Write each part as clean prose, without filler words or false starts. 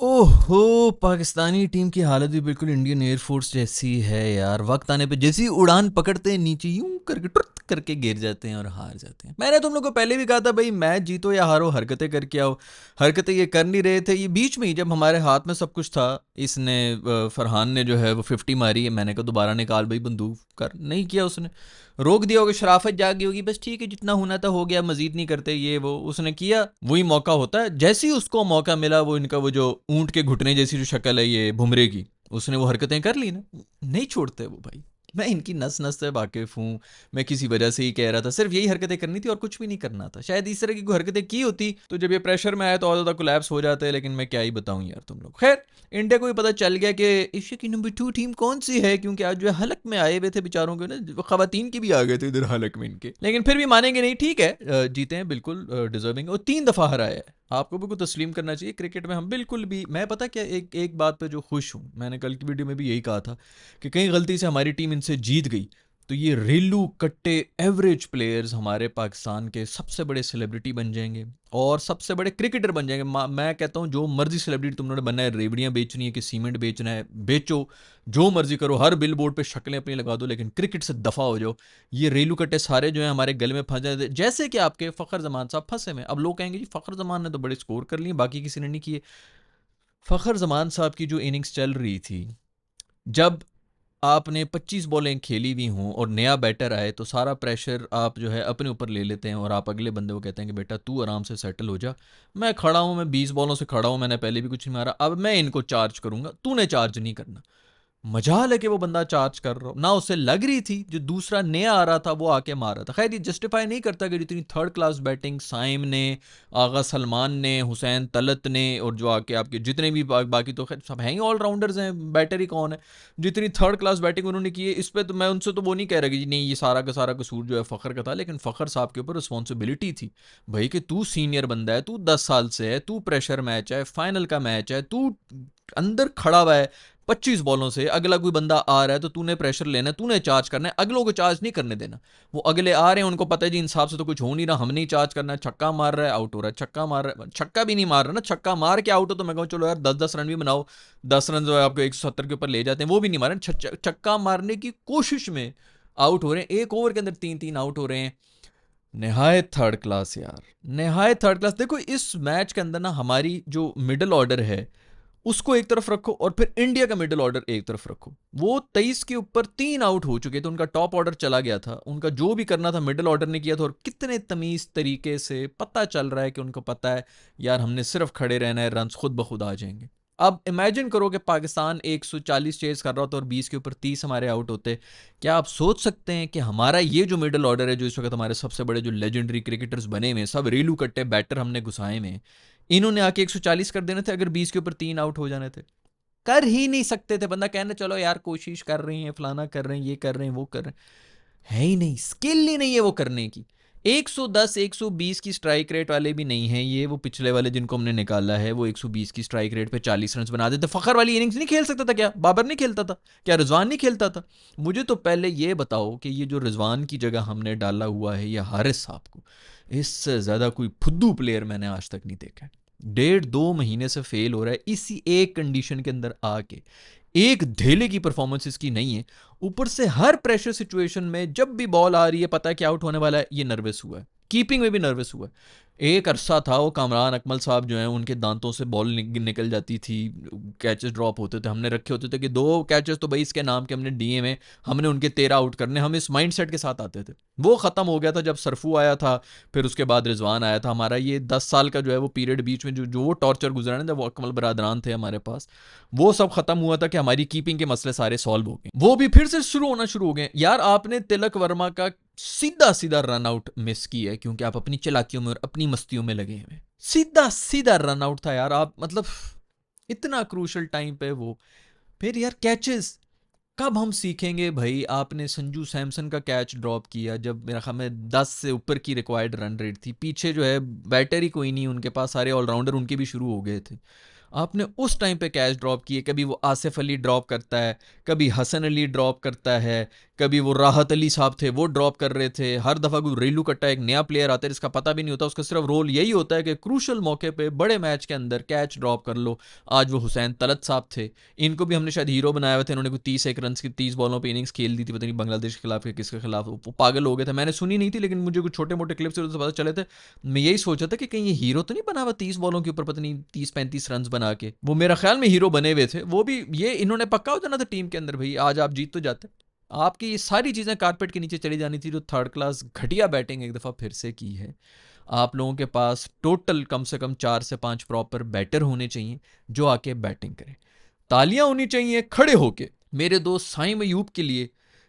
ओहो! पाकिस्तानी टीम की हालत भी बिल्कुल इंडियन एयरफोर्स जैसी है यार। वक्त आने पे जैसी उड़ान पकड़ते हैं नीचे यूं करके टुर्त करके गिर जाते हैं और हार जाते हैं। मैंने तुम लोग को पहले भी कहा था भाई, मैच जीतो या हारो हरकतें करके आओ। हरकतें ये कर नहीं रहे थे। ये बीच में ही जब हमारे हाथ में सब कुछ था, इसने फरहान ने जो है वो 50 मारी है। मैंने कहा दोबारा निकाल भाई बंदूक कर, नहीं किया उसने। रोक दिया होगा, शराफत जागी होगी, बस ठीक है जितना होना था हो गया, मजीद नहीं करते, ये वो उसने किया। वही मौका होता है। जैसे ही उसको मौका मिला, वो इनका वो जो ऊंट के घुटने जैसी जो शक्ल है ये बुमरे की, उसने वो हरकतें कर ली ना, नहीं छोड़ते वो भाई। मैं इनकी नस नस से वाकिफ हूँ। मैं किसी वजह से ही कह रहा था, सिर्फ यही हरकतें करनी थी और कुछ भी नहीं करना था। शायद इस तरह की कोई हरकतें की होती तो जब ये प्रेशर में आया तो और ज़्यादा कोलैप्स हो जाते हैं, लेकिन मैं क्या ही बताऊँ यार तुम लोग। खैर, इंडिया को भी पता चल गया कि एशिया की नंबर 2 टीम कौन सी है, क्योंकि आज जो है हलक में आए हुए थे बेचारों के ना, खवातीन की भी आ गए थे इधर हलक में इनके। लेकिन फिर भी मानेंगे नहीं, ठीक है, जीते हैं बिल्कुल डिजर्विंग, और 3 दफ़ा हराया है। आपको भी कुछ तस्लीम करना चाहिए क्रिकेट में। हम बिल्कुल भी, मैं पता क्या, एक एक बात पे जो खुश हूँ, मैंने कल की वीडियो में भी यही कहा था कि कहीं गलती से हमारी टीम इनसे जीत गई तो ये रेलू कट्टे एवरेज प्लेयर्स हमारे पाकिस्तान के सबसे बड़े सेलिब्रिटी बन जाएंगे और सबसे बड़े क्रिकेटर बन जाएंगे। मैं कहता हूँ जो मर्जी सेलिब्रिटी तुमने बनना है, रेवड़ियाँ बेचनी है कि सीमेंट बेचना है, बेचो, जो मर्जी करो, हर बिल बोर्ड पर शक्लें अपनी लगा दो, लेकिन क्रिकेट से दफ़ा हो जाओ। ये रेलू कट्टे सारे जो है हमारे गले में फंस जाते, जैसे कि आपके फ़खर जमान साहब फंसे में। अब लोग कहेंगे जी फ़खर जमान ने तो बड़े स्कोर कर लिए, बाकी किसी ने नहीं किए। फ़खर जमान साहब की जो इनिंग्स चल रही थी, जब आपने 25 बॉलें खेली हुई हों और नया बैटर आए तो सारा प्रेशर आप जो है अपने ऊपर ले लेते हैं और आप अगले बंदे को कहते हैं कि बेटा तू आराम से सेटल हो जा। मैं खड़ा हूँ, मैं 20 बॉलों से खड़ा हूँ, मैंने पहले भी कुछ नहीं मारा, अब मैं इनको चार्ज करूंगा, तूने चार्ज नहीं करना। मजाल है कि वो बंदा चार्ज कर रहा हो ना, उसे लग रही थी, जो दूसरा नया आ रहा था वो आके मार रहा था। खैर ये जस्टिफाई नहीं करता कि जितनी थर्ड क्लास बैटिंग साइम ने, आगा सलमान ने, हुसैन तलत ने, और जो आके आपके जितने भी बाकी तो खैर सब हैं ही ऑलराउंडर्स हैं, बैटर ही कौन है। जितनी थर्ड क्लास बैटिंग उन्होंने की है, इस पर तो मैं उनसे तो वो नहीं कह रहा कि नहीं ये सारा का सारा कसूर जो है फ़खर का था, लेकिन फ़खर साहब के ऊपर रिस्पॉन्सिबिलिटी थी भाई कि तू सीनियर बंदा है, तू 10 साल से है, तू प्रेशर मैच है, फाइनल का मैच है, तू अंदर खड़ा हुआ है 25 बॉलों से, अगला कोई बंदा आ रहा है तो तूने प्रेशर लेना है, तूने चार्ज करना है, अगलों को चार्ज नहीं करने देना। वो अगले आ रहे हैं, उनको पता है जी इंसाफ से तो कुछ हो नहीं रहा, हमने ही चार्ज करना है। छक्का मार रहा है, आउट हो रहा है, छक्का मार रहा है, छक्का भी नहीं मार रहा ना, छक्का मार के आउट हो तो मैं कहूँ चलो यार 10-10 रन भी बनाओ, 10 रन जो है आपको 170 के ऊपर ले जाते हैं, वो भी नहीं मारे। छक्का मारने की कोशिश में आउट हो रहे हैं, एक ओवर के अंदर 3-3 आउट हो रहे हैं। नहायत थर्ड क्लास यार, नहायत थर्ड क्लास। देखो इस मैच के अंदर ना हमारी जो मिडल ऑर्डर है उसको एक तरफ रखो और फिर इंडिया का मिडिल ऑर्डर एक तरफ रखो। वो 23 के ऊपर 3 आउट हो चुके थे, उनका टॉप ऑर्डर चला गया था, उनका जो भी करना था मिडिल ऑर्डर ने किया था, और कितने तमीज तरीके से पता चल रहा है कि उनको पता है यार हमने सिर्फ खड़े रहना है, रन खुद ब खुद आ जाएंगे। अब इमेजिन करो कि पाकिस्तान 140 चेज कर रहा होता और 20 के ऊपर 30 हमारे आउट होते। क्या आप सोच सकते हैं कि हमारा ये जो मिडिल ऑर्डर है, जो इस वक्त हमारे सबसे बड़े जो लेजेंडरी क्रिकेटर्स बने हुए, सब रेलू कट्टे बैटर हमने घुसाए में, इन्होंने आके 140 कर देने थे अगर 20 के ऊपर 3 आउट हो जाने थे? कर ही नहीं सकते थे। बंदा कहना चलो यार कोशिश कर रही है, फलाना कर रहे हैं, ये कर रहे हैं, वो कर रहे हैं, है ही नहीं, स्किल ही नहीं है वो करने की। 110 120 की स्ट्राइक रेट वाले भी नहीं है ये, वो पिछले वाले जिनको हमने निकाला है वो 120 की स्ट्राइक रेट पे 40 रन बना देते। फखर वाली इनिंग्स नहीं खेल सकता था क्या? बाबर नहीं खेलता था क्या? रिजवान नहीं खेलता था? मुझे तो पहले ये बताओ कि ये जो रिजवान की जगह हमने डाला हुआ है ये हारिस साहब को, इससे ज़्यादा कोई फुद्दू प्लेयर मैंने आज तक नहीं देखा है। 1.5-2 महीने से फेल हो रहा है इसी एक कंडीशन के अंदर आके, एक ढेले की परफॉर्मेंस इसकी नहीं है। ऊपर से हर प्रेशर सिचुएशन में जब भी बॉल आ रही है पता है कि आउट होने वाला है, ये नर्वस हुआ है, कीपिंग में भी नर्वस हुआ है। एक अरसा था वो कामरान अकमल साहब जो हैं उनके दांतों से बॉल निकल जाती थी, कैचेस ड्रॉप होते थे, हमने रखे होते थे कि 2 कैचेस तो भाई इसके नाम के हमने डीए में, हमने उनके 13 आउट करने, हम इस माइंड सेट के साथ आते थे। वो ख़त्म हो गया था जब सरफू आया था, फिर उसके बाद रिजवान आया था। हमारा ये 10 साल का जो है वो पीरियड बीच में जो जो वो टॉर्चर गुजरा ना, जब वो अकमल बरादरान थे हमारे पास, वो सब खत्म हुआ था कि हमारी कीपिंग के मसले सारे सॉल्व हो गए, वो भी फिर से शुरू हो गए। यार आपने तिलक वर्मा का सीधा सीधा रन आउट मिस किया है क्योंकि आप अपनी चलाकियों में और अपनी मस्तियों में लगे हुए। सीधा सीधा रन आउट था यार, आप मतलब इतना क्रूशल टाइम पे वो। फिर यार कैचेस, कब हम सीखेंगे भाई? आपने संजू सैमसन का कैच ड्रॉप किया जब मेरा ख्याल में 10 से ऊपर की रिक्वायर्ड रन रेट थी, पीछे जो है बैटर ही कोई नहीं उनके पास, सारे ऑलराउंडर उनके भी शुरू हो गए थे। आपने उस टाइम पे कैच ड्रॉप किए, कभी वो आसिफ अली ड्रॉप करता है, कभी हसन अली ड्रॉप करता है, कभी वो राहत अली साहब थे वो ड्रॉप कर रहे थे, हर दफ़ा कोई रेलू कट्टा एक नया प्लेयर आता है जिसका पता भी नहीं होता, उसका सिर्फ रोल यही होता है कि क्रूशल मौके पे बड़े मैच के अंदर कैच ड्रॉप कर लो। आज वो हुसैन तलत साहब थे, इनको भी हमने शायद हीरो बनाया हुए थे, इन्होंने कोई 31 रन की 30 बॉलों पर इनिंग्स खेल दी थी, पता नहीं बांग्लादेश के खिलाफ या किसके खिलाफ, वो पागल हो गए थे। मैंने सुनी नहीं थी लेकिन मुझे कुछ छोटे मोटे क्लिप्स पता चले थे। मैं यही सोचा था कि कहीं ये हीरो तो नहीं बना हुआ 30 बॉलों के ऊपर पता नहीं 30-35 रन बना के, वो मेरा ख्याल में हीरो बने हुए थे वो भी। ये इन्होंने पक्का हो जाना था टीम के अंदर, भाई आज आप जीत तो जाते। आपकी ये सारी चीज़ें कारपेट के नीचे चली जानी थी। जो थर्ड क्लास घटिया बैटिंग एक दफ़ा फिर से की है। आप लोगों के पास टोटल कम से कम 4 से 5 प्रॉपर बैटर होने चाहिए जो आके बैटिंग करें। तालियां होनी चाहिए खड़े होके मेरे दोस्त साइम अयूब के लिए,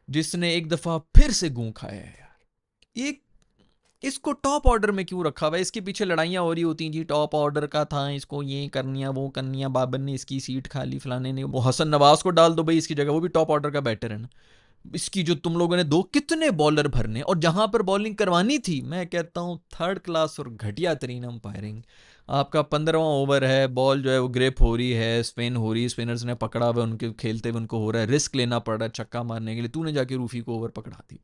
जिसने एक दफ़ा फिर से गूं खाया है यार। एक इसको टॉप ऑर्डर में क्यों रखा हुआ है? इसके पीछे लड़ाइयाँ हो रही होती जी, टॉप ऑर्डर का था, इसको ये करनिया वो करनिया, बाबर ने इसकी सीट खा ली, फलाने ने, वो हसन नवाज को डाल दो भाई इसकी जगह, वो भी टॉप ऑर्डर का बैटर है ना। इसकी जो तुम लोगों ने दो कितने बॉलर भरने, और जहां पर बॉलिंग करवानी थी मैं कहता हूं थर्ड क्लास और घटिया तरीन अंपायरिंग। आपका 15वां ओवर है, बॉल जो है वो ग्रेप हो रही है, स्पिन हो रही है, स्पिनर्स ने पकड़ा हुआ, उनके खेलते हुए उनको हो रहा है, रिस्क लेना पड़ रहा है छक्का मारने के लिए, तूने जाके रूफी को ओवर पकड़ा दी।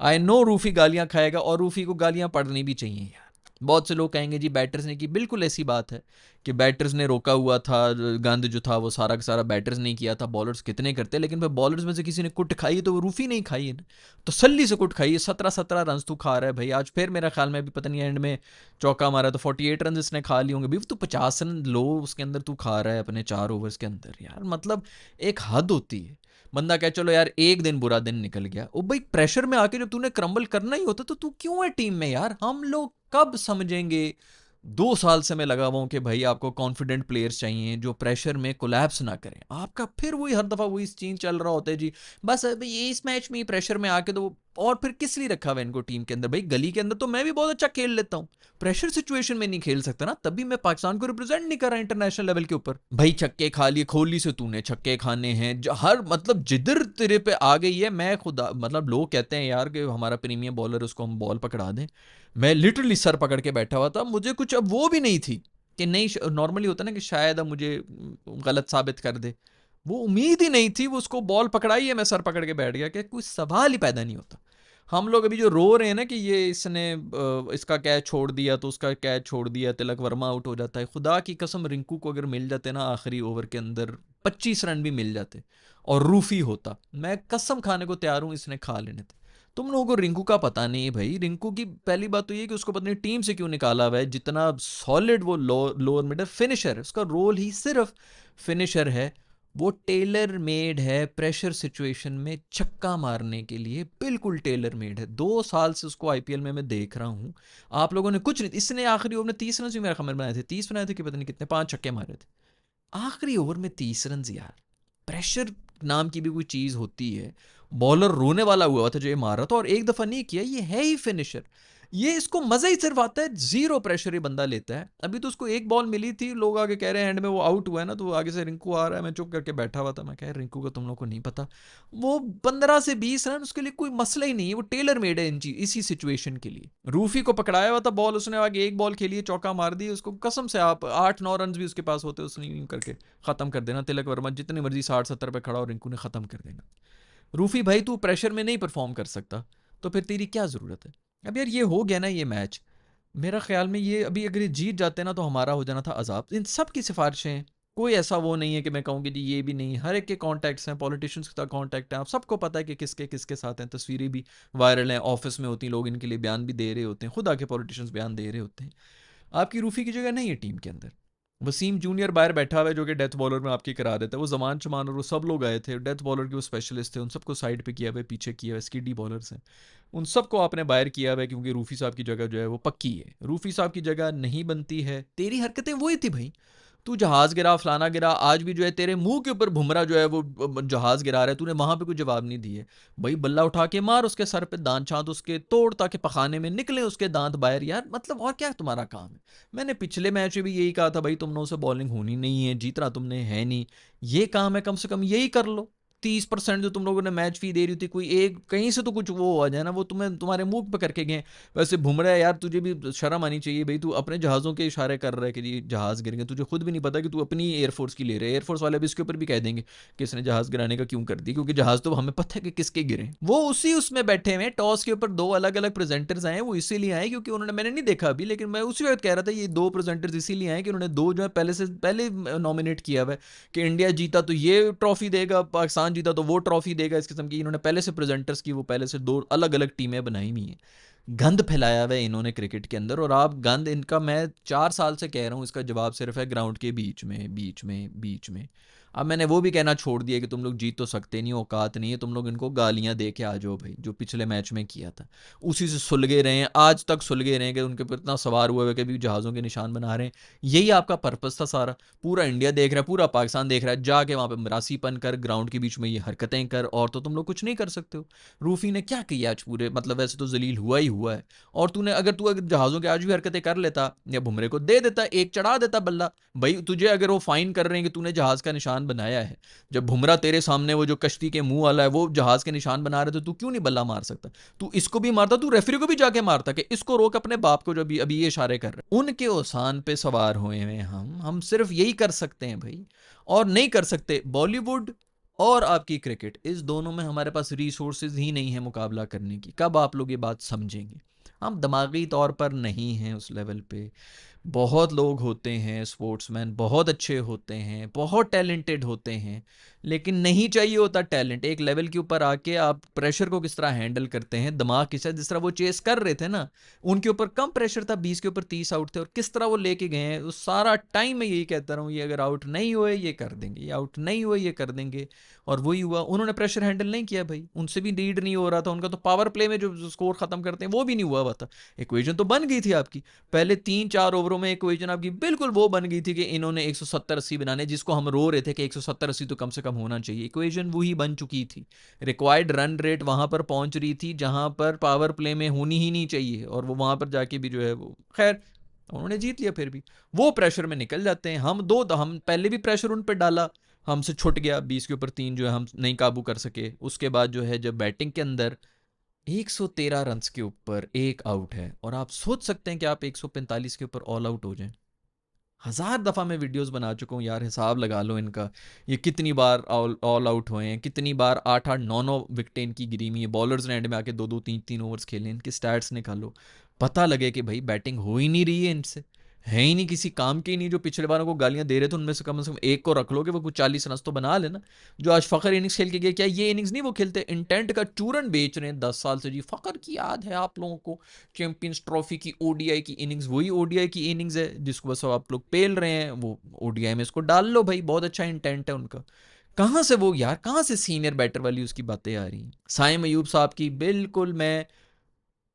आई नो रूफी गालियां खाएगा और रूफी को गालियां पड़नी भी चाहिए यार। बहुत से लोग कहेंगे जी बैटर्स ने की, बिल्कुल ऐसी बात है कि बैटर्स ने रोका हुआ था, गंद जो था वो सारा का सारा बैटर्स नहीं किया था, बॉलर्स कितने करते, लेकिन फिर बॉलर्स में से किसी ने कुट खाई है तो वो रूफी नहीं खाई है, तसल्ली से कुट खाई है। 17-17 रन तू खा रहा है भाई, आज फिर मेरा ख्याल में अभी पता नहीं एंड में चौका मारा तो 48 रन इसने खा लिए होंगे भाई। तू 50 रन लो उसके अंदर तू खा रहा है अपने 4 ओवर्स के अंदर यार, मतलब एक हद होती है। बंदा कहे चलो यार एक दिन बुरा दिन निकल गया, ओ भाई प्रेशर में आके जब तूने क्रम्बल करना ही होता तो तू क्यों है टीम में यार? हम लोग कब समझेंगे? 2 साल से मैं लगा हुआ हूं कि भाई आपको कॉन्फिडेंट प्लेयर्स चाहिए जो प्रेशर में कोलैप्स ना करें। आपका फिर वही हर दफा वही चीज चल रहा होता है जी, बस अभी ये इस मैच में प्रेशर में आके तो। और फिर किस लिए रखा हुआ इनको टीम के अंदर? भाई गली के अंदर तो मैं भी बहुत अच्छा खेल लेता हूं, प्रेशर सिचुएशन में नहीं खेल सकता ना, तभी मैं पाकिस्तान को रिप्रेजेंट नहीं कर रहा इंटरनेशनल लेवल के ऊपर। भाई छक्के खा लिए, खोली से तूने छक्के खाने हैं, हर मतलब जिधर तेरे पे आ गई है। मैं खुदा मतलब लोग कहते हैं यार कि हमारा प्रीमियम बॉलर उसको हम बॉल पकड़ा दें, मैं लिटरली सर पकड़ के बैठा हुआ था, मुझे कुछ अब वो भी नहीं थी कि नहीं, नॉर्मली होता ना कि शायद अब मुझे गलत साबित कर दे, वो उम्मीद ही नहीं थी। वो उसको बॉल पकड़ाई है, मैं सर पकड़ के बैठ गया कि कोई सवाल ही पैदा नहीं होता। हम लोग अभी जो रो रहे हैं ना कि ये इसने इसका कैच छोड़ दिया तो उसका कैच छोड़ दिया, तिलक वर्मा आउट हो जाता है, खुदा की कसम रिंकू को अगर मिल जाते ना आखिरी ओवर के अंदर 25 रन भी मिल जाते और रूफी होता, मैं कसम खाने को तैयार हूं इसने खा लेने थे। तुम लोगों को रिंकू का पता नहीं है भाई। रिंकू की पहली बात तो ये कि उसको पता नहीं टीम से क्यों निकाला हुआ है, जितना सॉलिड वो लोअर मिडल फिनिशर है, उसका रोल ही सिर्फ फिनिशर है। वो टेलर मेड है प्रेशर सिचुएशन में छक्का मारने के लिए, बिल्कुल टेलर मेड है। 2 साल से उसको आईपीएल में मैं देख रहा हूं। आप लोगों ने कुछ नहीं, इसने आखिरी ओवर में 30 रन भी मेरा खबर बनाए थे, 30 बनाए थे कि पता नहीं कितने, 5 छक्के मारे थे आखिरी ओवर में 30 रन यार। प्रेशर नाम की भी कोई चीज होती है। बॉलर रोने वाला हुआ था जो ये मार रहा था, और एक दफा नहीं किया, ये है ही फिनिशर। ये इसको मजा ही सिर्फ आता है, जीरो प्रेशर ये बंदा लेता है। अभी तो उसको एक बॉल मिली थी, लोग आगे कह रहे हैं एंड में वो आउट हुआ है ना, तो वो आगे से रिंकू आ रहा है, मैं चुप करके बैठा हुआ था, मैं कह रिंकू का तुम लोग को नहीं पता, वो 15 से 20 रन उसके लिए कोई मसला ही नहीं है, वो टेलर मेड है इसी सिचुएशन के लिए। रूफी को पकड़ाया हुआ था बॉल, उसने आगे एक बॉल खेली, चौका मार दी, उसको कसम से आप 8-9 रन भी उसके पास होते उसने यूं करके खत्म कर देना। तिलक वर्मा जितनी मर्जी 60-70 पे खड़ा और रिंकू ने खत्म कर देना। रूफी भाई तू प्रेशर में नहीं परफॉर्म कर सकता तो फिर तेरी क्या जरूरत है? अब यार ये हो गया ना ये मैच, मेरा ख्याल में ये अभी अगर ये जीत जाते ना तो हमारा हो जाना था अजाब। इन सब की सिफारिशें, कोई ऐसा वो नहीं है कि मैं कहूँ कि जी ये भी नहीं, हर एक के कॉन्टैक्ट्स हैं, पॉलिटिशियंस के साथ कॉन्टैक्ट हैं, आप सबको पता है कि किसके किसके साथ हैं, तस्वीरें भी वायरल हैं, ऑफिस में होती हैं, लोग इनके लिए बयान भी दे रहे होते हैं, खुद आके पॉलिटिशियंस बयान दे रहे होते हैं। आपकी रूफी की जगह नहीं है टीम के अंदर। वसीम जूनियर बाहर बैठा हुआ है जो कि डेथ बॉलर में आपकी करा देता है, वो जमान चमान और वो सब लोग आए थे, डेथ बॉलर के वो स्पेशलिस्ट थे, उन सबको साइड पे किया हुआ है, पीछे किया हुआ है, स्किडी बॉलर्स हैं, उन सबको आपने बाहर किया हुआ है क्योंकि रूफी साहब की जगह जो है वो पक्की है। रूफी साहब की जगह नहीं बनती है। तेरी हरकतें वही थी भाई, तू जहाज गिरा फलाना गिरा, आज भी जो है तेरे मुंह के ऊपर भुमरा जो है वो जहाज गिरा रहा है, तूने वहां पे कोई जवाब नहीं दिए। भाई बल्ला उठा के मार उसके सर पे, दांत चांद उसके तोड़ ताकि पखाने में निकले उसके दांत बाहर यार, मतलब और क्या तुम्हारा काम है? मैंने पिछले मैच में भी यही कहा था भाई तुम लोगों से बॉलिंग होनी नहीं है, जीतना तुमने है नहीं, ये काम है कम से कम यही कर लो। 30% जो तुम लोगों ने मैच फी दे रही थी, कोई एक कहीं से तो कुछ वो आ जाए ना, वो तुम्हें तुम्हारे मुंह पे करके गए। वैसे बुमराह यार, तुझे भी शर्म आनी चाहिए भाई, तू अपने जहाज़ों के इशारे कर रहा है कि जी जहाज़ गिर गए, तुझे खुद भी नहीं पता कि तू अपनी एयरफोर्स की ले रहे है। एयरफोर्स वाले भी इसके ऊपर भी कह देंगे कि इसने जहाज़ गिराने का क्यों कर दी, क्योंकि जहाज़ तो हमें पता है कि किसके गिरे। वो उसी उसमें बैठे हुए टॉस के ऊपर 2 अलग-अलग प्रेजेंटर्स आए, वो इसीलिए आए क्योंकि उन्होंने, मैंने नहीं देखा अभी, लेकिन मैं उसी वक्त कह रहा था ये 2 प्रेजेंटर्स इसीलिए आए कि उन्होंने 2 जो है पहले नॉमिनेट किया हुआ है कि इंडिया जीता तो ये ट्रॉफी देगा, पाकिस्तान जीता तो वो ट्रॉफी देगा, इस किस्म की इन्होंने पहले से प्रेजेंटर्स की वो पहले से 2 अलग-अलग टीमें बनाई हुई हैं। गंद फैलाया हुआ है इन्होंने क्रिकेट के अंदर, और आप गंद इनका, मैं 4 साल से कह रहा हूँ, इसका जवाब सिर्फ है ग्राउंड के बीच में। अब मैंने वो भी कहना छोड़ दिया कि तुम लोग जीत तो सकते नहीं, औकात नहीं है, तुम लोग इनको गालियां दे के आ जाओ भाई, जो पिछले मैच में किया था उसी से सुलगे रहे हैं, आज तक सुलगे रहे हैं कि उनके ऊपर इतना सवार हुआ है कि भी जहाज़ों के निशान बना रहे हैं। यही आपका पर्पस था सारा। पूरा इंडिया देख रहा है, पूरा पाकिस्तान देख रहा है, जाके वहाँ पे मरासीपन कर, ग्राउंड के बीच में ये हरकतें कर, और तो तुम लोग कुछ नहीं कर सकते हो। रूफी ने क्या किया आज पूरे, मतलब वैसे तो जलील हुआ ही हुआ है, और अगर जहाज़ों के आज भी हरकतें कर लेता या बुमरे को दे देता, एक चढ़ा देता बल्ला भाई, तुझे अगर वो फाइन कर रहे हैं कि तूने जहाज़ का निशान बनाया है, जब बुमरा तेरे सामने वो जो कश्ती के मुंह वाला है वो जहाज़ के निशान बना रहे, तो तू क्यों नहीं बल्ला मार सकता? तू इसको भी मारता, तू रेफरी को भी जाके मारता कि इसको रोक अपने बाप को जो अभी अभी ये इशारे कर रहे हैं। उनके ओसान पे सवार हुए हैं हम सिर्फ यही कर सकते हैं भाई, और नहीं कर सकते। बॉलीवुड और आपकी क्रिकेट, इस दोनों में हमारे पास रिसोर्सेज ही नहीं है मुकाबला करने की। कब आप लोग ये बात समझेंगे? हम दिमागी तौर पर नहीं हैं उस लेवल पे। बहुत लोग होते हैं स्पोर्ट्समैन, बहुत अच्छे होते हैं, बहुत टैलेंटेड होते हैं, लेकिन नहीं चाहिए होता टैलेंट। एक लेवल के ऊपर आके आप प्रेशर को किस तरह हैंडल करते हैं, दिमाग किस तरह, जिस तरह वो चेस कर रहे थे ना, उनके ऊपर कम प्रेशर था, 20 के ऊपर 30 आउट थे, और किस तरह वो लेके गए हैं। उस सारा टाइम मैं यही कहता रहा हूँ, ये अगर आउट नहीं हुए ये कर देंगे, ये आउट नहीं हुए ये कर देंगे, और वही हुआ। उन्होंने प्रेशर हैंडल नहीं किया भाई, उनसे भी लीड नहीं हो रहा था, उनका तो पावर प्ले में जो स्कोर खत्म करते हैं वो भी नहीं हुआ था। इक्वेशन तो बन गई थी आपकी, पहले 3-4 ओवरों में इक्वेशन आपकी बिल्कुल वो बन गई थी कि इन्होंने 170-80 बनाने, जिसको हम रो रहे थे कि 170-80 तो कम से कम होना चाहिए। इक्वेशन वही बन चुकी थी, रिक्वायर्ड रन रेट वहां पर पहुंच रही थी जहां पर पावर प्ले में होनी ही नहीं चाहिए, और वो वहां पर जाके भी जो है वो खैर उन्होंने जीत लिया। फिर भी वो प्रेशर में निकल जाते हैं। हम पहले भी प्रेशर उन पर डाला, हमसे छुट गया, 20 के ऊपर 3 जो है हम नहीं काबू कर सके। उसके बाद जो है जब बैटिंग के अंदर 113 रन्स के ऊपर एक आउट है, और आप सोच सकते हैं कि आप 145 के ऊपर ऑल आउट हो जाएं। 1000 दफ़ा मैं वीडियोस बना चुका हूँ यार, हिसाब लगा लो इनका, ये कितनी बार ऑल आउट हुए हैं, कितनी बार 8-8 9-9 विकेटें इनकी गिरी हुई है, बॉलर्स ने एंड में आके 2-2 3-3 ओवर्स खेले, इनके स्टैट्स निकालो, पता लगे कि भाई बैटिंग हो ही नहीं रही है इनसे, है ही नहीं, किसी काम के ही नहीं। जो पिछले बारों को गालियां दे रहे थे उनमें से कम एक को रख लो कि वो कुछ 40 रन तो बना लेना। जो आज फ़खर इनिंग्स खेल के गए, क्या ये इनिंग्स नहीं वो खेलते, इंटेंट का चूरन बेच रहे हैं 10 साल से जी। फ़खर की याद है आप लोगों को, चैंपियंस ट्रॉफी की ओडीआई की इनिंग्स, वही ओडीआई की इनिंग्स है जिसको बस आप लोग पेल रहे हैं, वो ओडीआई में इसको डाल लो भाई, बहुत अच्छा इंटेंट है उनका। कहाँ से वो यार, कहाँ से सीनियर बैटर वाली उसकी बातें आ रही हैं? साइम अयूब साहब की बिल्कुल मैं,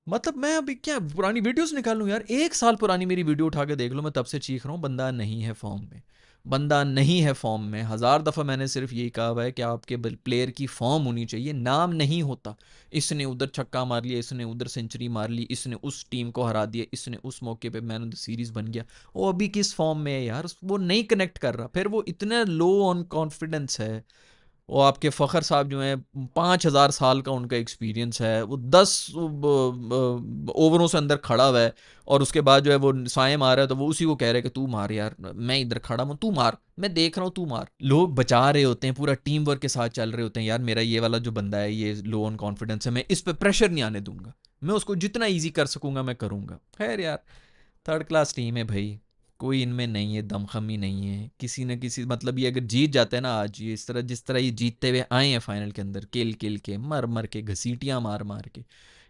मतलब मैं अभी क्या पुरानी वीडियोस निकालूं यार, 1 साल पुरानी मेरी वीडियो उठा के देख लो, मैं तब से चीख रहा हूँ बंदा नहीं है फॉर्म में, बंदा नहीं है फॉर्म में। 1000 दफ़ा मैंने सिर्फ यही कहा हुआ है कि आपके प्लेयर की फॉर्म होनी चाहिए, नाम नहीं होता। इसने उधर छक्का मार लिया, इसने उधर सेंचुरी मार ली, इसने उस टीम को हरा दिया, इसने उस मौके पे मैन ऑफ द सीरीज बन गया, वो अभी किस फॉर्म में है यार, वो नहीं कनेक्ट कर रहा, फिर वो इतना लो ऑन कॉन्फिडेंस है। वो आपके फ़खर साहब जो हैं, 5000 साल का उनका एक्सपीरियंस है, वो 10 ओवरों से अंदर खड़ा हुआ है, और उसके बाद जो है वो साइम आ रहा है तो वो उसी को कह रहे हैं कि तू मार यार, मैं इधर खड़ा हूँ, तू मार, मैं देख रहा हूँ, तू मार। लोग बचा रहे होते हैं, पूरा टीम वर्क के साथ चल रहे होते हैं, यार मेरा ये वाला जो बंदा है ये लो ऑन कॉन्फिडेंस है, मैं इस पर प्रेशर नहीं आने दूंगा, मैं उसको जितना ईजी कर सकूंगा मैं करूंगा। खैर यार, थर्ड क्लास टीम है भाई, कोई इनमें नहीं है, दमखमी नहीं है किसी न किसी, मतलब ये अगर जीत जाते हैं ना आज, ये इस तरह जिस तरह ये जीतते हुए आए हैं फाइनल के अंदर, किल किल के, मर मर के, घसीटियाँ मार मार के,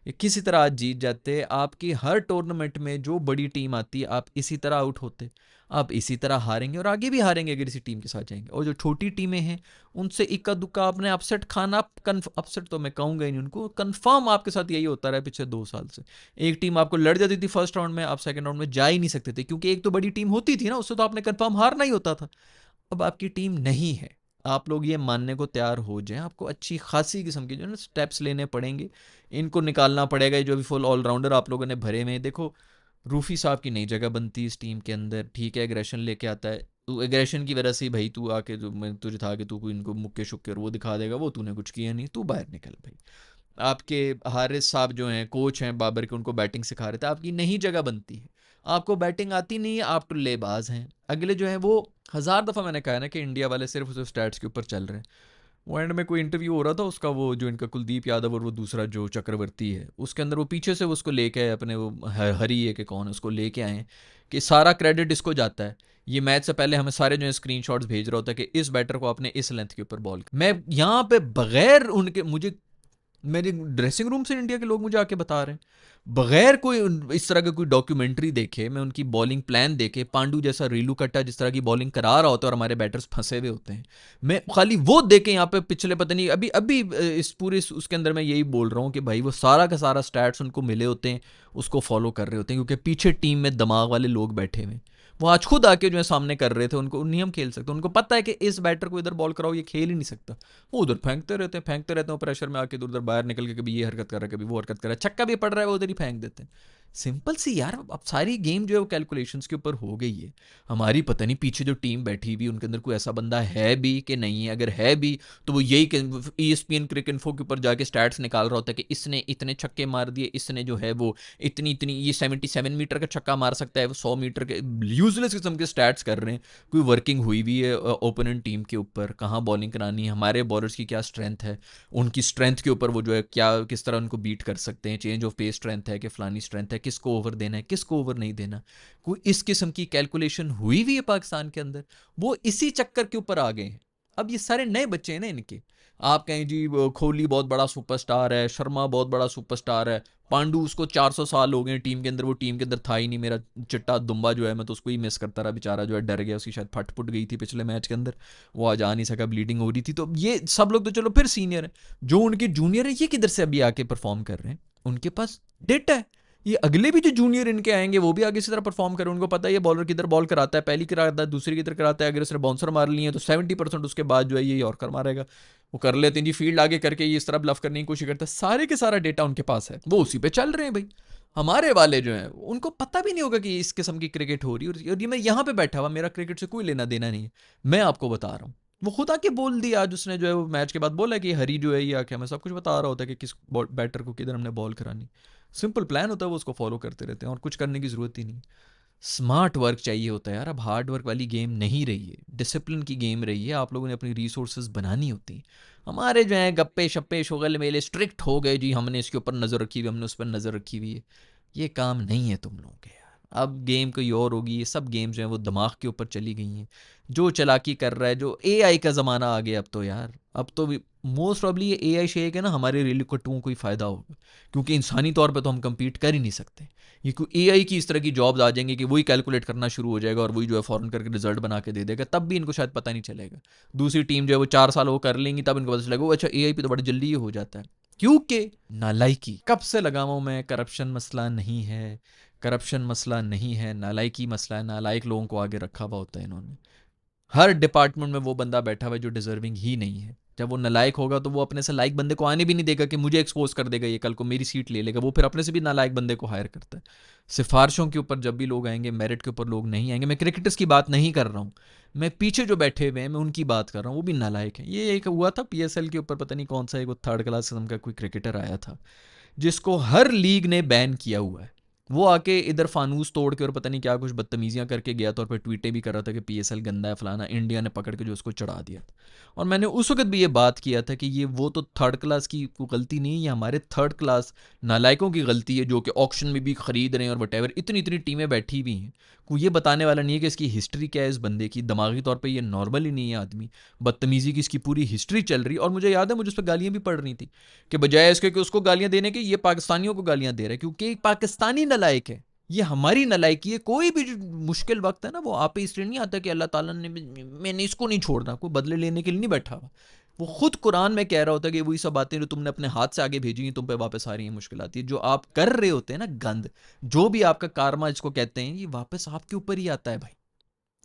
ये किसी तरह आज जीत जाते। आपकी हर टूर्नामेंट में जो बड़ी टीम आती है आप इसी तरह आउट होते, आप इसी तरह हारेंगे, और आगे भी हारेंगे अगर इसी टीम के साथ जाएंगे। और जो छोटी टीमें हैं उनसे इक्का दुक्का आपने अपसेट खाना, अपसेट तो मैं कहूँगा ही नहीं उनको, कन्फर्म आपके साथ यही होता रहा पिछले 2 साल से। एक टीम आपको लड़ जाती थी फर्स्ट राउंड में, आप सेकंड राउंड में जा ही नहीं सकते थे, क्योंकि एक तो बड़ी टीम होती थी ना, उससे तो आपने कंफर्म हारना ही होता था। अब आपकी टीम नहीं है, आप लोग ये मानने को तैयार हो जाएं, आपको अच्छी खासी किस्म के जो है ना स्टेप्स लेने पड़ेंगे, इनको निकालना पड़ेगा। जो भी फुल ऑलराउंडर आप लोगों ने भरे में, देखो रूफी साहब की नई जगह बनती है इस टीम के अंदर, ठीक है एग्रेशन लेके आता है, तू एग्रेशन की वजह से भाई तू आके जो मैं तुझे था कि तू कोई इनको मुक्के शुक्के और वो दिखा देगा, वो तूने कुछ किया नहीं, तू बाहर निकल भाई। आपके हारिस साहब जो हैं कोच हैं बाबर के, उनको बैटिंग सिखा रहे थे, आपकी नहीं जगह बनती है, आपको बैटिंग आती नहीं है, आप टुल्लेबाज हैं। अगले जो हैं वो 1000 दफ़ा मैंने कहा है ना कि इंडिया वाले सिर्फ उस स्टैट्स के ऊपर चल रहे हैं। वो एंड में कोई इंटरव्यू हो रहा था उसका, वो जो इनका कुलदीप यादव और वो दूसरा जो चक्रवर्ती है, उसके अंदर वो पीछे से उसको लेके आए अपने, वो हरी है कि कौन है, उसको लेके आए कि सारा क्रेडिट इसको जाता है। ये मैच से पहले हमें सारे जो है स्क्रीनशॉट्स भेज रहा होता है कि इस बैटर को आपने इस लेंथ के ऊपर बॉल, मैं यहाँ पे बगैर उनके, मुझे मेरे ड्रेसिंग रूम से इंडिया के लोग मुझे आके बता रहे हैं, बगैर कोई इस तरह का कोई डॉक्यूमेंट्री देखे, मैं उनकी बॉलिंग प्लान देखे, पांडू जैसा रीलू कट्टा जिस तरह की बॉलिंग करा रहा होता है और हमारे बैटर्स फंसे हुए होते हैं, मैं खाली वो देखे यहाँ पे पिछले पता नहीं अभी अभी इस पूरे उसके अंदर मैं यही बोल रहा हूँ कि भाई वो सारा का सारा स्टैट्स उनको मिले होते हैं, उसको फॉलो कर रहे होते हैं, क्योंकि पीछे टीम में दिमाग वाले लोग बैठे हुए हैं। वो आज खुद आके जो है सामने कर रहे थे, उनको नियम खेल सकते, उनको पता है कि इस बैटर को इधर बॉल कराओ, ये खेल ही नहीं सकता। वो उधर फेंकते रहते हैं प्रेशर में आके, उधर बाहर निकल के कभी ये हरकत कर रहा है, कभी वो हरकत कर रहा है, छक्का भी पड़ रहा है वो उधर ही फेंक देते हैं। सिंपल सी यार, अब सारी गेम जो है वो कैलकुलेशंस के ऊपर हो गई है। हमारी पता नहीं पीछे जो टीम बैठी हुई उनके अंदर कोई ऐसा बंदा है भी कि नहीं है, अगर है भी तो वो यही ESPN क्रिक इन्फो के ऊपर जाके स्टैट्स निकाल रहा होता है कि इसने इतने छक्के मार दिए, इसने जो है वो इतनी इतनी ये 77 मीटर का छक्का मार सकता है, वो 100 मीटर के यूजलेस किस्म के स्टैट्स कर रहे हैं। कोई वर्किंग हुई भी है ओपोनेंट टीम के ऊपर, कहाँ बॉलिंग करानी है, हमारे बॉलर्स की क्या स्ट्रेंथ है, उनकी स्ट्रेंथ के ऊपर वो जो है क्या किस तरह उनको बीट कर सकते हैं, चेंज ऑफ पेस स्ट्रेंथ है कि फलानी स्ट्रेंथ है, किसको ओवर देना है किसको ओवर नहीं देना, कोई इस किस्म की कैलकुलेशन हुई भी है पाकिस्तान के अंदर। वो इसी चक्कर के ऊपर आ गए हैं। अब ये सारे नए बच्चे हैं ना इनके, आप कहें जी कोहली बहुत बड़ा सुपरस्टार है, शर्मा बहुत बड़ा सुपरस्टार है, पांडू उसको 400 साल हो गए टीम के अंदर, वो टीम के अंदर था ही नहीं, मेरा चिट्टा दुम्बा जो है मैं तो उसको ही मिस करता रहा, बेचारा जो है डर गया, उसकी शायद फट फुट गई थी पिछले मैच के अंदर, वो आज आ नहीं सका, ब्लीडिंग हो रही थी। तो ये सब लोग तो चलो फिर सीनियर है, जो उनके जूनियर है ये किधर से अभी आके परफॉर्म कर रहे हैं, उनके पास डेटा है। ये अगले भी जो जूनियर इनके आएंगे वो भी आगे इसी तरह परफॉर्म करें, उनको पता है ये बॉलर किधर बॉल कराता है, पहली कराता है दूसरी किधर कराता है, अगर इसने बाउंसर मार लिए हैं तो 70% उसके बाद जो है ये यॉर्कर मारेगा, वो कर लेते हैं जी फील्ड आगे करके ये इस तरह ब्लफ करने की कोशिश करता है, सारे के सारा डेटा उनके पास है, वो उसी पे चल रहे हैं भाई। हमारे वाले जो हैं उनको पता भी नहीं होगा कि इस किस्म की क्रिकेट हो रही है, और ये मैं यहाँ पे बैठा हुआ, मेरा क्रिकेट से कोई लेना देना नहीं है, मैं आपको बता रहा हूँ। वो खुद आके बोल दिया आज, उसने जो है वो मैच के बाद बोला कि हरी जो है ये आके हमें सब कुछ बता रहा होता है कि किस बैटर को किधर हमने बॉल करानी। सिंपल प्लान होता है, वो उसको फॉलो करते रहते हैं और कुछ करने की ज़रूरत ही नहीं। स्मार्ट वर्क चाहिए होता है यार, अब हार्ड वर्क वाली गेम नहीं रही है, डिसिप्लिन की गेम रही है, आप लोगों ने अपनी रिसोर्सेज बनानी होती हैं। हमारे जो हैं गप्पे शप्पे शुगल मेले स्ट्रिक्ट हो गए जी, हमने इसके ऊपर नज़र रखी हुई, हमने उस पर नज़र रखी हुई है, ये काम नहीं है तुम लोगों के यार। अब गेम कोई और होगी, ये सब गेम जो हैं वो दिमाग के ऊपर चली गई हैं, जो चालाकी कर रहा है, जो AI का ज़माना आ गया अब तो यार, अब तो मोस्ट प्रॉब्ली ये AI शेक है ना, हमारे रेल कट्टुओं को ही फ़ायदा होगा, क्योंकि इंसानी तौर पे तो हम कम्पीट कर ही नहीं सकते। ये कोई AI की इस तरह की जॉब्स आ जाएंगी कि वही कैलकुलेट करना शुरू हो जाएगा और वही जो है फ़ौरन करके रिजल्ट बना के दे देगा, तब भी इनको शायद पता नहीं चलेगा। दूसरी टीम जो है वो 4 साल वो कर लेंगी, तब इनको पता चलेगा अच्छा AI पे तो बड़ी जल्दी ये हो जाता है, क्योंकि नालायकी कब से लगावा हूँ मैं, करप्शन मसला नहीं है, करप्शन मसला नहीं है, नालायकी मसला है, नालायक लोगों को आगे रखा हुआ होता है इन्होंने। हर डिपार्टमेंट में वो बंदा बैठा हुआ है जो डिजर्विंग ही नहीं है, जब वो नालायक होगा तो वो अपने से लायक बंदे को आने भी नहीं देगा कि मुझे एक्सपोज कर देगा ये, कल को मेरी सीट ले लेगा, वो फिर अपने से भी नालायक बंदे को हायर करता है। सिफारिशों के ऊपर जब भी लोग आएंगे, मेरिट के ऊपर लोग नहीं आएंगे, मैं क्रिकेटर्स की बात नहीं कर रहा हूँ, मैं पीछे जो बैठे हुए हैं मैं उनकी बात कर रहा हूँ, वो भी नालायक हैं। ये एक हुआ था PSL के ऊपर, पता नहीं कौन सा एक थर्ड क्लास किस्म का कोई क्रिकेटर आया था जिसको हर लीग ने बैन किया हुआ है, वो आके इधर फानूस तोड़ के और पता नहीं क्या कुछ बदतमीजियां करके गया था, और फिर ट्वीटें भी कर रहा था कि PSL गंदा है फलाना, इंडिया ने पकड़ के जो उसको चढ़ा दिया था। और मैंने उस वक्त भी ये बात किया था कि ये वो तो थर्ड क्लास की गलती नहीं है, ये हमारे थर्ड क्लास नालायकों की गलती है जो कि ऑक्शन में भी खरीद रहे हैं और वटेवर, इतनी इतनी टीमें बैठी हुई हैं, कोई ये बताने वाला नहीं है कि इसकी हिस्ट्री क्या है, इस बंदे की दिमागी तौर पर ये नॉर्मल ही नहीं है आदमी, बदतमीजी की इसकी पूरी हिस्ट्री चल रही। और मुझे याद है मुझे उस पर गालियाँ भी पड़ रही थी कि बजाय इसके कि उसको गालियां देने के, ये पाकिस्तानियों को गालियां दे रहा है क्योंकि पाकिस्तानी नालायक है। ये हमारी नालायकी है। कोई भी जो मुश्किल वक्त है ना, वो आप इसलिए नहीं आता कि अल्लाह ताला ने मैंने इसको नहीं छोड़ना, कोई बदले लेने के लिए नहीं बैठा हुआ। वो खुद कुरान में कह रहा होता है कि वही सब बातें जो तुमने अपने हाथ से आगे भेजी हैं तुम पे वापस आ रही हैं मुश्किल आती है, जो आप कर रहे होते हैं ना गंद, जो भी आपका कारमा जिसको कहते हैं, ये वापस आपके ऊपर ही आता है भाई।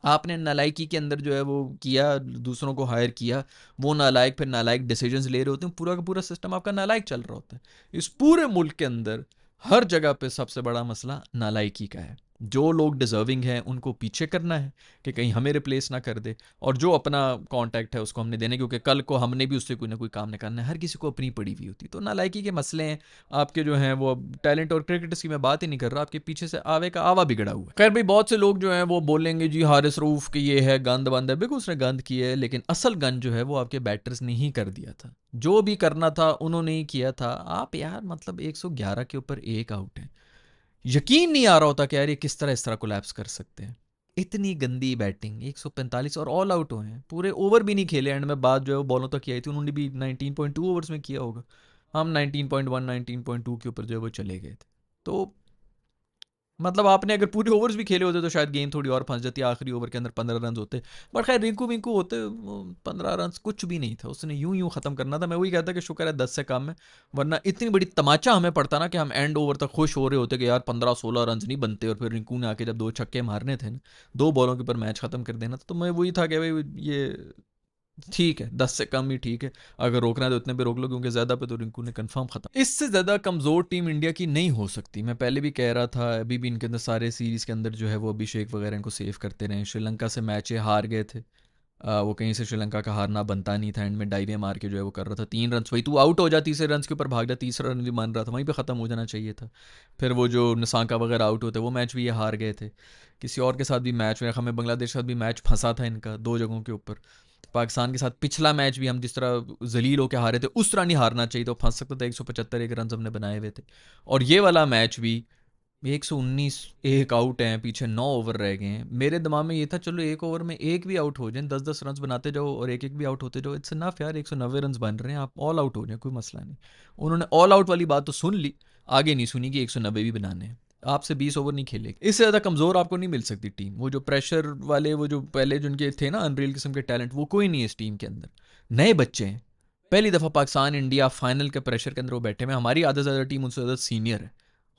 आपने नालायकी के अंदर जो है वो किया, दूसरों को हायर किया, वो नालायक फिर नालायक डिसीजंस ले रहे होते हैं, पूरा का पूरा सिस्टम आपका नालायक चल रहा होता है। इस पूरे मुल्क के अंदर हर जगह पे सबसे बड़ा मसला नालायकी का है। जो लोग डिजर्विंग हैं उनको पीछे करना है कि कहीं हमें रिप्लेस ना कर दे, और जो अपना कांटेक्ट है उसको हमने देना, क्योंकि कल को हमने भी उससे कोई ना कोई काम निकालना है। हर किसी को अपनी पड़ी हुई होती, तो नालायकी के मसले हैं आपके जो हैं वो टैलेंट और क्रिकेटर्स की मैं बात ही नहीं कर रहा, आपके पीछे से आवे का आवा बिगड़ा हुआ है। खैर भाई, बहुत से लोग जो हैं वो बोलेंगे जी हारिस रऊफ की ये है गंद बंद है, बिल्कुल उसने गंद की है, लेकिन असल गंद जो है वो आपके बैटर्स ने ही कर दिया था। जो भी करना था उन्होंने ही किया था। आप यार मतलब 111 के ऊपर 1 आउट है, यकीन नहीं आ रहा होता कि यार ये किस तरह इस तरह कोलैप्स कर सकते हैं। इतनी गंदी बैटिंग, 145 और ऑल आउट हुए हैं, पूरे ओवर भी नहीं खेले। एंड में बात जो है वो बॉलों तक की आई थी, उन्होंने भी 19.2 ओवर्स में किया होगा, हम 19.1 19.2 के ऊपर जो है वो चले गए थे। तो मतलब आपने अगर पूरे ओवर्स भी खेले होते तो शायद गेम थोड़ी और फंस जाती, आखिरी ओवर के अंदर 15 रन होते। बट खैर रिंकू विंकू होते, 15 रन कुछ भी नहीं था, उसने यूं ख़त्म करना था। मैं वही कहता कि शुक्र है 10 से कम है, वरना इतनी बड़ी तमाचा हमें पड़ता ना कि हम एंड ओवर तक खुश हो रहे होते कि यार 15-16 रन नहीं बनते, और फिर रिंकू ने आके जब 2 छक्के मारने थे ना, 2 बॉलों के ऊपर मैच ख़त्म कर देना था, तो मैं वही था कि भाई ये ठीक है, 10 से कम ही ठीक है, अगर रोकना है तो उतने पे रोक लो, क्योंकि ज़्यादा पे तो रिंकू ने कंफर्म खत्म। इससे ज़्यादा कमज़ोर टीम इंडिया की नहीं हो सकती। मैं पहले भी कह रहा था, अभी भी इनके अंदर सारे सीरीज़ के अंदर जो है वो अभिषेक वगैरह इनको सेव करते रहे। श्रीलंका से मैच हार गए थे, वो कहीं से श्रीलंका का हारना बनता नहीं था, एंड में डाइवे मार के जो है वो कर रहा था 3 रन, वही तू आउट हो जा, तीसरे रन के ऊपर भाग जा, तीसरा रन भी मान रहा था, वहीं पे ख़त्म हो जाना चाहिए था। फिर वो जो नसांका वगैरह आउट होते, वो मैच भी ये हार गए थे। किसी और के साथ भी मैच, मेरा ख्याल में बांग्लादेश के साथ भी मैच फंसा था इनका 2 जगहों के ऊपर। पाकिस्तान के साथ पिछला मैच भी हम जिस तरह जलील होकर हारे थे, उस तरह नहीं हारना चाहिए, तो फंस सकता था। 175 रन हमने बनाए हुए थे, और ये वाला मैच भी 119, 1 आउट हैं, पीछे 9 ओवर रह गए हैं। मेरे दिमाग में ये था चलो 1 ओवर में एक भी आउट हो जाए, 10-10 रन बनाते जाओ और एक एक भी आउट होते जाओ, इट्स इनफ यार। 190 रन बन रहे हैं, आप ऑल आउट हो जाए, कोई मसला नहीं। उन्होंने ऑल आउट वाली बात तो सुन ली, आगे नहीं सुनी कि 190 भी बनाने हैं। आपसे 20 ओवर नहीं खेलेगी, इससे ज़्यादा कमज़ोर आपको नहीं मिल सकती टीम। वो जो प्रेशर वाले, वो जो पहले जिनके थे ना अनरियल किस्म के टैलेंट, वो कोई नहीं है इस टीम के अंदर। नए बच्चे हैं, पहली दफ़ा पाकिस्तान इंडिया फाइनल के प्रेशर के अंदर वो बैठे हुए। हमारी आधा से ज़्यादा टीम उनसे ज़्यादा सीनियर है,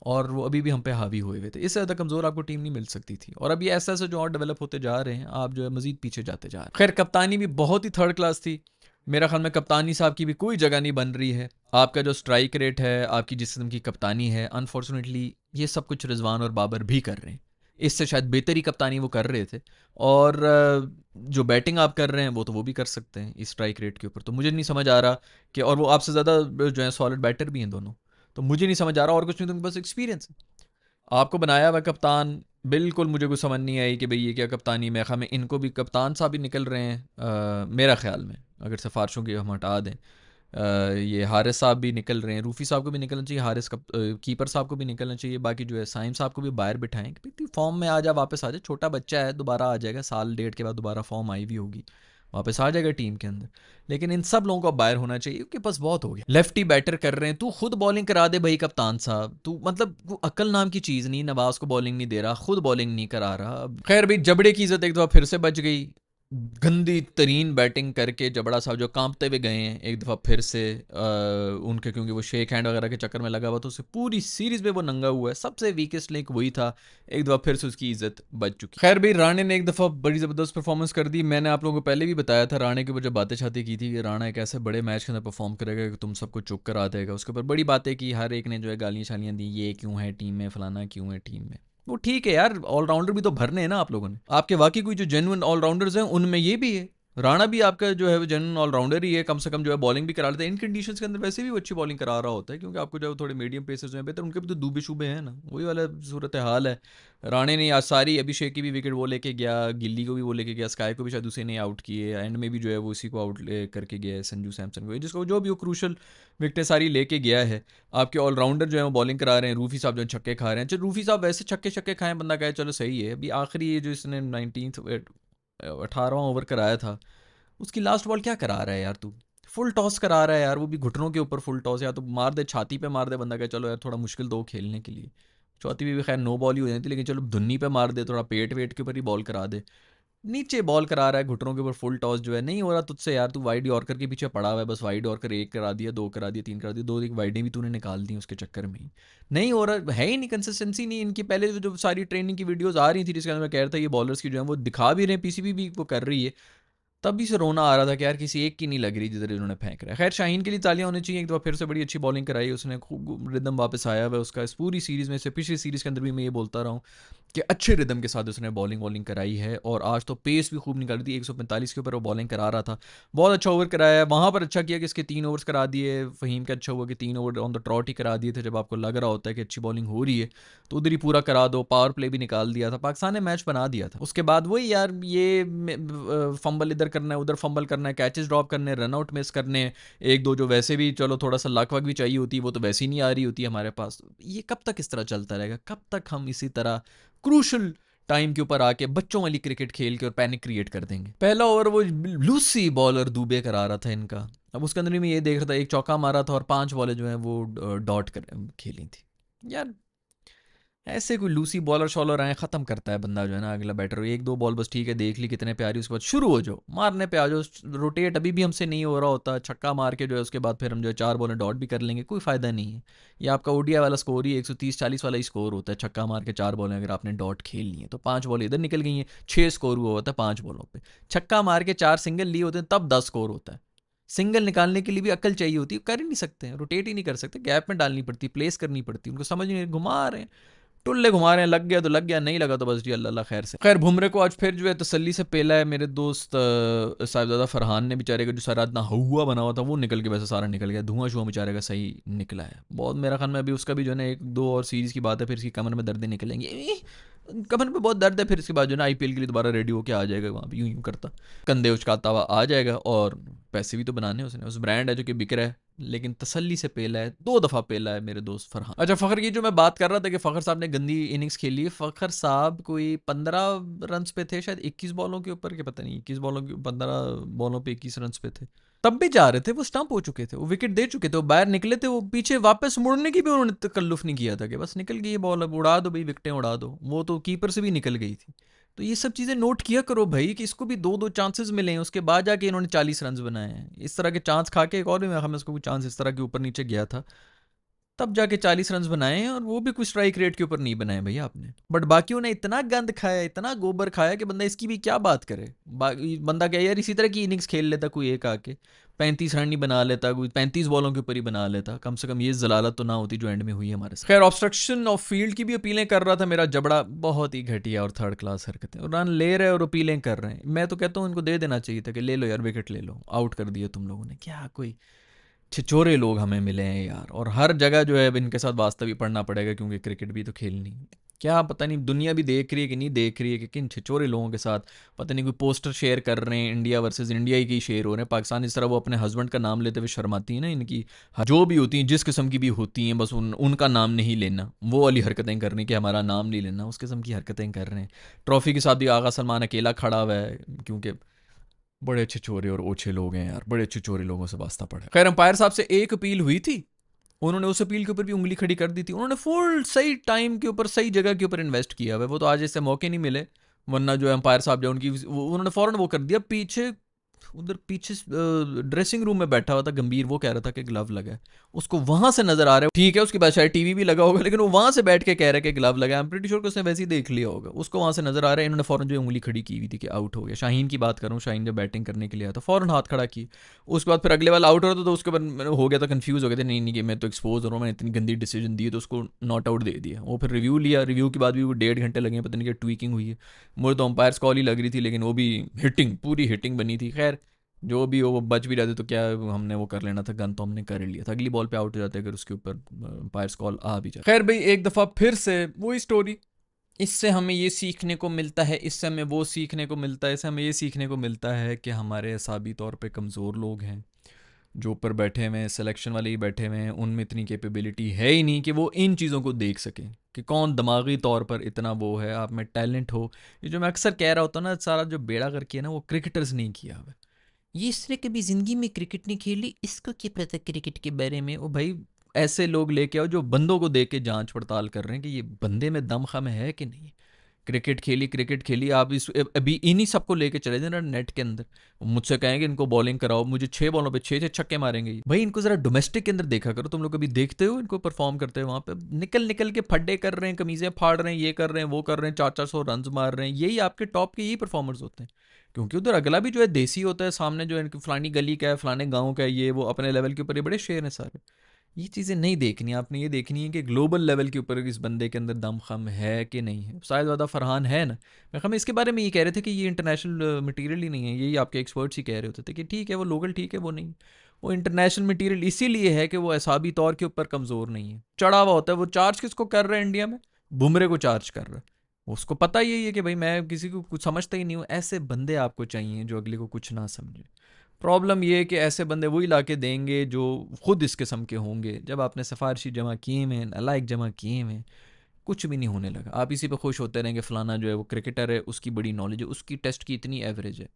और वो अभी भी हम पे हावी हुए हुए थे। इससे ज़्यादा कमज़ोर आपको टीम नहीं मिल सकती थी। और अब ये ऐसा ऐसा जो और डेवलप होते जा रहे हैं, आप जो है मज़ीद पीछे जाते जा रहे हैं। खैर कप्तानी भी बहुत ही थर्ड क्लास थी। मेरा ख्याल में कप्तानी साहब की भी कोई जगह नहीं बन रही है। आपका जो स्ट्राइक रेट है, आपकी जिस किस्म की कप्तानी है, अनफॉर्चुनेटली ये सब कुछ रिजवान और बाबर भी कर रहे हैं। इससे शायद बेहतरी कप्तानी वो कर रहे थे, और जो बैटिंग आप कर रहे हैं वो तो वो भी कर सकते हैं इस स्ट्राइक रेट के ऊपर। तो मुझे नहीं समझ आ रहा कि, और वो आपसे ज़्यादा जो है सॉलिड बैटर भी हैं दोनों, तो मुझे नहीं समझ आ रहा, और कुछ नहीं, तुमके पास एक्सपीरियंस है, आपको बनाया हुआ कप्तान। बिल्कुल मुझे कुछ समझ नहीं आई कि भाई ये क्या कप्तानी। मैं ख्याल में इनको भी कप्तान साहब ही निकल रहे हैं, मेरा ख्याल में, अगर सिफारिशों की हम हटा दें। ये हारिस साहब भी निकल रहे हैं, रूफ़ी साहब को भी निकलना चाहिए, हारिस कीपर साहब को भी निकलना चाहिए, बाकी जो है साइम साहब को भी बाहर बिठाएं कि भाई फॉर्म में आ जा, वापस आ जा, छोटा बच्चा है, दोबारा आ जाएगा, साल डेढ़ के बाद दोबारा फॉर्म आई भी होगी, वापस आ जाएगा टीम के अंदर। लेकिन इन सब लोगों को बाहर होना चाहिए, क्योंकि बस बहुत हो गया। लेफ्टी बैटर कर रहे हैं, तू खुद बॉलिंग करा दे भाई कप्तान साहब। तू मतलब वो अकल नाम की चीज़ नहीं, नवाज को बॉलिंग नहीं दे रहा, खुद बॉलिंग नहीं करा रहा। खैर भाई, जबड़े की इज्जत एक दफ़ा फिर से बच गई, गंदी तरीन बैटिंग करके जबड़ा साहब जो कांपते हुए गए हैं एक दफ़ा फिर से, उनके क्योंकि वो शेक हैंड वगैरह के चक्कर में लगा हुआ, तो उसे पूरी सीरीज़ में वो नंगा हुआ है, सबसे वीकेस्ट लिंक वही था। एक दफ़ा फिर से उसकी इज्जत बच चुकी। खैर भाई, राणे ने एक दफ़ा बड़ी ज़बरदस्त परफॉर्मेंस कर दी। मैंने आप लोगों को पहले भी बताया था राणे के ऊपर, जब बातें छाती की थी कि राणा एक ऐसे बड़े मैच के अंदर परफॉर्म करेगा कि तुम सबको चुप करा देगा। उसके ऊपर बड़ी बातें की, हर एक ने जो है गालियाँ शालियाँ दी, ये क्यों है टीम में, फलाना क्यों है टीम में। वो ठीक है यार, ऑलराउंडर भी तो भरने हैं ना आप लोगों ने। आपके वाकई कोई जो जेन्युइन ऑलराउंडर्स हैं उनमें ये भी है। राणा भी आपका जो है वो जेन्युइन ऑलराउंडर ही है, कम से कम जो है बॉलिंग भी करा लेता है इन कंडीशंस के अंदर। वैसे भी वो अच्छी बॉलिंग करा रहा होता है, क्योंकि आपको जो थोड़े मीडियम पेसर्स हैं बेहतर, उनके भी तो दूबे शूबे हैं ना, वही वाला सूरत हाल है। राणे ने आज सारी, अभिषेक की भी विकेट वो लेके गया, गिल्ली को भी वो लेके गया, स्काई को भी शायद उसे ने आउट किए, एंड में भी जो है वो उसी को आउट करके गया है, संजू सैमसन को, जिसको जो भी वो क्रूशल विकेटें सारी लेके गया है। आपके ऑलराउंडर जो है वो बॉलिंग करा रहे हैं, रूफी साहब जो छक्के खा रहे हैं। चलो रूफी साहब वैसे छक्के छक्के खाएं, बंदा कहे चलो सही है। अभी आखिरी ये जो इसने 18वां ओवर कराया था, उसकी लास्ट बॉल क्या करा रहा है यार तू, फुल टॉस करा रहा है यार, वो भी घुटनों के ऊपर फुल टॉस। या तो मार दे छाती पे, मार दे, बंदा कहे चलो यार थोड़ा मुश्किल दो खेलने के लिए। चौथी भी खैर नो बॉल ही हो जाती, लेकिन चलो धुन्नी पे मार दे, थोड़ा पेट वेट के ऊपर ही बॉल करा दे। नीचे बॉल करा रहा है घुटनों के ऊपर फुल टॉस, जो है नहीं हो रहा तुझसे यार। तू वाइड यॉर्कर के पीछे पड़ा हुआ है, बस वाइड यॉर्कर एक करा दिया, दो करा दिया, तीन करा दिया, दो एक वाइडें भी तूने निकाल दी उसके चक्कर में ही। नहीं हो रहा है ही नहीं, कंसिस्टेंसी नहीं इनकी। पहले जो सारी ट्रेनिंग की वीडियोस आ रही थी जिसके अंदर मैं कह रहा था ये बॉलर्स की जो है वो दिखा भी रहे हैं, पीसीबी भी वो कर रही है, तभी से रोना आ रहा था कि यार किसी एक की नहीं लग रही जिधर इन्होंने फेंक रहा है। खैर शाहीन के लिए तालियां होनी चाहिए, एक दफ़ा फिर से बड़ी अच्छी बॉलिंग कराई उसने, खूब रिदम वापस आया हुआ उसका इस पूरी सीरीज़ में से। पिछली सीरीज़ के अंदर भी मैं ये बोलता रहा हूँ कि अच्छे रिदम के साथ उसने बॉलिंग कराई है, और आज तो पेस भी खूब निकाली थी। 145 के ऊपर वो बॉलिंग करा रहा था, बहुत अच्छा ओवर कराया है। वहाँ पर अच्छा किया कि इसके 3 ओवर्स करा दिए। फ़हीम का अच्छा हुआ कि 3 ओवर ऑन द ट्रॉट ही करा दिए थे। जब आपको लग रहा होता है कि अच्छी बॉलिंग हो रही है तो उधर ही पूरा करा दो। पावर प्ले भी निकाल दिया था, पाकिस्तान ने मैच बना दिया था। उसके बाद वही यार, ये फंबल इधर करना है, उधर फंबल करना है, कैचेस ड्रॉप करने, रन आउट मिस करने, एक दो जो वैसे भी चलो थोड़ा सा लक वक भी चाहिए होती है, वो तो वैसे ही नहीं आ रही होती हमारे पास। ये कब तक इस तरह चलता रहेगा? कब तक हम इसी तरह क्रूशल टाइम के ऊपर आके बच्चों वाली क्रिकेट खेल के और पैनिक क्रिएट कर देंगे? पहला ओवर वो लूसी बॉलर दुबे करा रहा था इनका। अब उसके अंदर में ये देख रहा था, एक चौका मारा था और 5 बॉलें जो हैं वो डॉट कर खेली थी। यार ऐसे कोई लूसी बॉलर शॉलर आए, ख़त्म करता है बंदा जो है ना अगला बैटर। एक दो बॉल बस ठीक है, देख ली कितने प्यारी, उसके बाद शुरू हो जाओ, मारने पे आ जाओ। रोटेट अभी भी हमसे नहीं हो रहा होता, छक्का मार के जो है उसके बाद फिर हम जो है 4 बॉलें डॉट भी कर लेंगे, कोई फ़ायदा नहीं है। ये आपका ओडीआई वाला स्कोर ही 130-40 वाला ही स्कोर होता है। छक्का मार के 4 बॉलें अगर आपने डॉट खेल ली हैं तो 5 बॉल इधर निकल गई हैं, 6 स्कोर हुआ होता है 5 बॉलों पर। छक्का मार के 4 सिंगल लिए होते हैं तब 10 स्कोर होता है। सिंगल निकालने के लिए भी अक्ल चाहिए होती है, कर ही नहीं सकते हैं, रोटेट ही नहीं कर सकते, गैप में डालनी पड़ती, प्लेस करनी पड़ती, उनको समझ नहीं, घुमा रहे हैं, टुल्ले घुमा रहे हैं, लग गया तो लग गया, नहीं लगा तो बस जी अल्लाह अल्लाह खैर से। खैर बुमरे को आज फिर जो है तसल्ली से पेला है। मेरे दोस्त साहिबजादा फरहान ने बेचारे का जो सारा इतना हुआ बना हुआ था वो निकल के वैसे सारा निकल गया, धुआं शुआं बेचारे का सही निकला है बहुत। मेरा ख्याल में अभी उसका भी जो है ना 1-2 और सीरीज़ की बात है, फिर इसकी कमर में दर्द निकलेंगे, कमर में बहुत दर्द है, फिर इसके बाद जो है ना आईपीएल के लिए दोबारा रेडी होकर आ जाएगा, वहाँ भी यूं यूं करता कंधे उचकाता हुआ आ जाएगा। और पैसे भी तो बनाने उसने, उस ब्रांड है जो कि बिक रहा है, लेकिन तसल्ली से पेला है, 2 दफ़ा पेला है मेरे दोस्त फरहान। अच्छा फ़खर की जो मैं बात कर रहा था कि फ़खर साहब ने गंदी इनिंग्स खेली है, फ़खर साहब कोई 15 रन्स पे थे शायद, 21 बॉलों के ऊपर, के पता नहीं 21 बॉलों के 15 बॉलों पे 21 रन्स पे थे, तब भी जा रहे थे, वो स्टंप हो चुके थे, वो विकेट दे चुके थे, वो बाहर निकले थे, वो पीछे वापस मुड़ने की भी उन्होंने तकल्लुफ़ नहीं किया था कि बस निकल गई बॉल, अब उड़ा दो भाई, विकेटें उड़ा दो। वो तो कीपर से भी निकल गई थी। तो ये सब चीज़ें नोट किया करो भाई कि इसको भी 2-2 चांसेस मिले हैं, उसके बाद जाके इन्होंने 40 रन्स बनाए हैं। इस तरह के चांस खा के, एक और भी मेरे ख्याल में उसको कोई चांस इस तरह के ऊपर नीचे गया था, तब जाके 40 रन्स बनाए हैं, और वो भी कुछ स्ट्राइक रेट के ऊपर नहीं बनाए भैया आपने। बट बाकियों ने इतना गंद खाया, इतना गोबर खाया कि बंदा इसकी भी क्या बात करे। बंदा क्या यार इसी तरह की इनिंग्स खेल लेता कोई एक आके, 35 रन ही बना लेता, कोई 35 बॉलों के ऊपर ही बना लेता, कम से कम ये जलालत तो ना होती जो एंड में हुई हमारे साथ। खैर ऑब्स्ट्रक्शन ऑफ फील्ड की भी अपीलें कर रहा था मेरा जबड़ा, बहुत ही घटिया और थर्ड क्लास हरकतें, रन ले रहे और अपीलें कर रहे हैं। मैं तो कहता हूँ इनको दे देना चाहिए था कि ले लो यार विकेट ले लो, आउट कर दिया तुम लोगों ने, क्या कोई छिछोरे लोग हमें मिले हैं यार। और हर जगह जो है इनके साथ वास्ता भी पढ़ना पड़ेगा, क्योंकि क्रिकेट भी तो खेलनी है। क्या पता नहीं दुनिया भी देख रही है कि नहीं देख रही है कि किन छिछोरे लोगों के साथ पता नहीं कोई पोस्टर शेयर कर रहे हैं, इंडिया वर्सेस इंडिया ही की शेयर हो रहे हैं। पाकिस्तान इस तरह वो अपने हस्बैंड का नाम लेते हुए शर्माती है ना, इनकी जो भी होती हैं जिस किस्म की भी होती हैं, बस उनका नाम नहीं लेना, वो वाली हरकतें करनी कि हमारा नाम नहीं लेना, उस किस्म की हरकतें कर रहे हैं। ट्रॉफी के साथ भी आगा सलमान अकेला खड़ा हुआ है, क्योंकि बड़े अच्छे चोरे और ओछे लोग हैं यार, बड़े अच्छे चोरे लोगों से वास्ता पड़ा। खैर अंपायर साहब से एक अपील हुई थी, उन्होंने उस अपील के ऊपर भी उंगली खड़ी कर दी थी। उन्होंने फुल सही टाइम के ऊपर सही जगह के ऊपर इन्वेस्ट किया हुआ, वो तो आज इससे मौके नहीं मिले, वरना जो अंपायर साहब जो उनकी उन्होंने फ़ौरन वो कर दिया। पीछे उधर पीछे ड्रेसिंग रूम में बैठा हुआ था गंभीर, वो कह रहा था कि ग्लव लगा है, उसको वहां से नजर आ रहा है, ठीक है उसके बाद शायद टीवी भी लगा होगा, लेकिन वो वहां से बैठ के कह रहा है कि ग्लव लगा है। आई एम प्रीटी श्योर कि उसने वैसे ही देख लिया होगा, उसको वहां से नजर आ रहा है। इन्होंने फौरन जो उंगली खड़ी की हुई थी कि आउट हो गया। शाहीन की बात करूँ, शाहीन जब बैटिंग करने के लिए आया तो फौरन हाथ खड़ा की, उसके बाद फिर अगले वाला आउट हो रहा था तो उसके बाद हो गया था, कंफ्यूज हो गया था, नहीं नहीं कि मैं तो एक्सपोज हो रहा हूँ, मैंने इतनी गंदी डिसीजन दी, तो उसको नॉट आउट दे दिया। वो फिर रिव्यू लिया, रिव्यू के बाद भी वो 1.5 घंटे लगे, पता नहीं क्या ट्वीकिंग हुई है। मुझे तो अंपायर कॉल ही लग रही थी, लेकिन वो भी हिटिंग, पूरी हिटिंग बनी थी। खैर जो भी हो, वो बच भी जाते तो क्या हमने वो कर लेना था, गन तो हमने कर ही लिया था, अगली बॉल पे आउट हो जाते अगर उसके ऊपर अंपायर्स कॉल आ भी जाए। खैर भाई एक दफ़ा फिर से वही स्टोरी, इससे हमें ये सीखने को मिलता है, इससे हमें वो सीखने को मिलता है, इससे हमें ये सीखने को मिलता है कि हमारे असाबी तौर पे कमज़ोर लोग हैं जो ऊपर बैठे हुए हैं, सिलेक्शन वाले ही बैठे हुए हैं, उनमें इतनी कैपेबिलिटी है ही नहीं कि वो इन चीज़ों को देख सकें कि कौन दिमागी तौर पर इतना वो है, आप में टैलेंट हो। ये जो मैं अक्सर कह रहा होता हूँ ना, सारा जो बेड़ा करके है ना, वो क्रिकेटर्स नहीं किया हुआ, ये इसने कभी ज़िंदगी में क्रिकेट नहीं खेली, इसको क्या पता क्रिकेट के बारे में। ओ भाई ऐसे लोग लेके आओ जो बंदों को देख के जांच पड़ताल कर रहे हैं कि ये बंदे में दम खम है कि नहीं। क्रिकेट खेली आप इस अभी इन्हीं सबको लेके चले जाना नेट के अंदर, मुझसे कहेंगे इनको बॉलिंग कराओ, मुझे 6 बॉलों पे 6 छक्के मारेंगे भाई। इनको ज़रा डोमेस्टिक के अंदर देखा करो, तुम लोग कभी देखते हो इनको परफॉर्म करते हैं वहाँ पे, निकल निकल के फड्डे कर रहे हैं, कमीज़ें फाड़ रहे हैं, ये कर रहे हैं, वो कर रहे हैं, 400 रन मार रहे हैं, यही आपके टॉप के यही परफॉर्मर्स होते हैं। क्योंकि उधर अगला भी जो है देसी होता है, सामने जो है फलानी गली का है, फलाने गाँव का है, ये वो अपने लेवल के ऊपर ये बड़े शेर हैं सारे। ये चीज़ें नहीं देखनी, आपने ये देखनी है कि ग्लोबल लेवल के ऊपर इस बंदे के अंदर दम खम है कि नहीं है। शायद ज़्यादा फरहान है ना, मैं हम इसके बारे में ये कह रहे थे कि ये इंटरनेशनल मटेरियल ही नहीं है, यही आपके एक्सपर्ट्स ही कह रहे होते थे कि ठीक है वो लोकल ठीक है, वो नहीं, वो इंटरनेशनल मटेरियल इसीलिए है कि वो असाबी तौर के ऊपर कमज़ोर नहीं है, चढ़ा हुआ होता है। वो चार्ज किसको कर रहा है इंडिया में? बुमरे को चार्ज कर रहा है। उसको पता यही है कि भाई मैं किसी को कुछ समझता ही नहीं हूँ। ऐसे बंदे आपको चाहिए जो अगले को कुछ ना समझे। प्रॉब्लम ये है कि ऐसे बंदे वही ला के देंगे जो खुद इस किस्म के होंगे। जब आपने सिफारशी जमा किए में, नलायक जमा किए में, कुछ भी नहीं होने लगा। आप इसी पे खुश होते रहेंगे, फलाना जो है वो क्रिकेटर है, उसकी बड़ी नॉलेज है, उसकी टेस्ट की इतनी एवरेज है।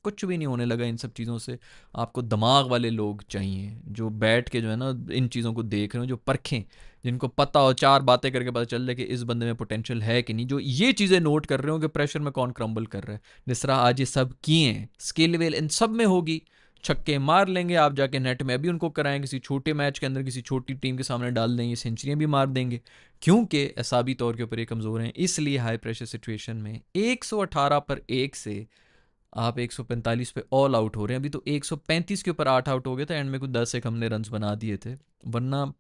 कुछ भी नहीं होने लगा इन सब चीज़ों से। आपको दिमाग वाले लोग चाहिए जो बैठ के जो है ना इन चीज़ों को देख रहे हो, जो परखें, जिनको पता हो, चार बातें करके पता चल जाए कि इस बंदे में पोटेंशियल है कि नहीं, जो ये चीज़ें नोट कर रहे हो कि प्रेशर में कौन क्रम्बल कर रहा है। जिस तरह आज ये सब किए हैं, स्किल वेल इन सब में होगी, छक्के मार लेंगे आप जाके नेट में, अभी उनको कराएं किसी छोटे मैच के अंदर किसी छोटी टीम के सामने डाल देंगे, सेंचुरियां भी मार देंगे, क्योंकि असाबी तौर के ऊपर ये कमज़ोर हैं। इसलिए हाई प्रेशर सिचुएशन में 118 पर 1 से आप 145 पे ऑल आउट हो रहे हैं। अभी तो 135 के ऊपर 8 आउट हो गए थे, एंड में कुछ 10 एक हमने रन्स बना दिए थे, वरना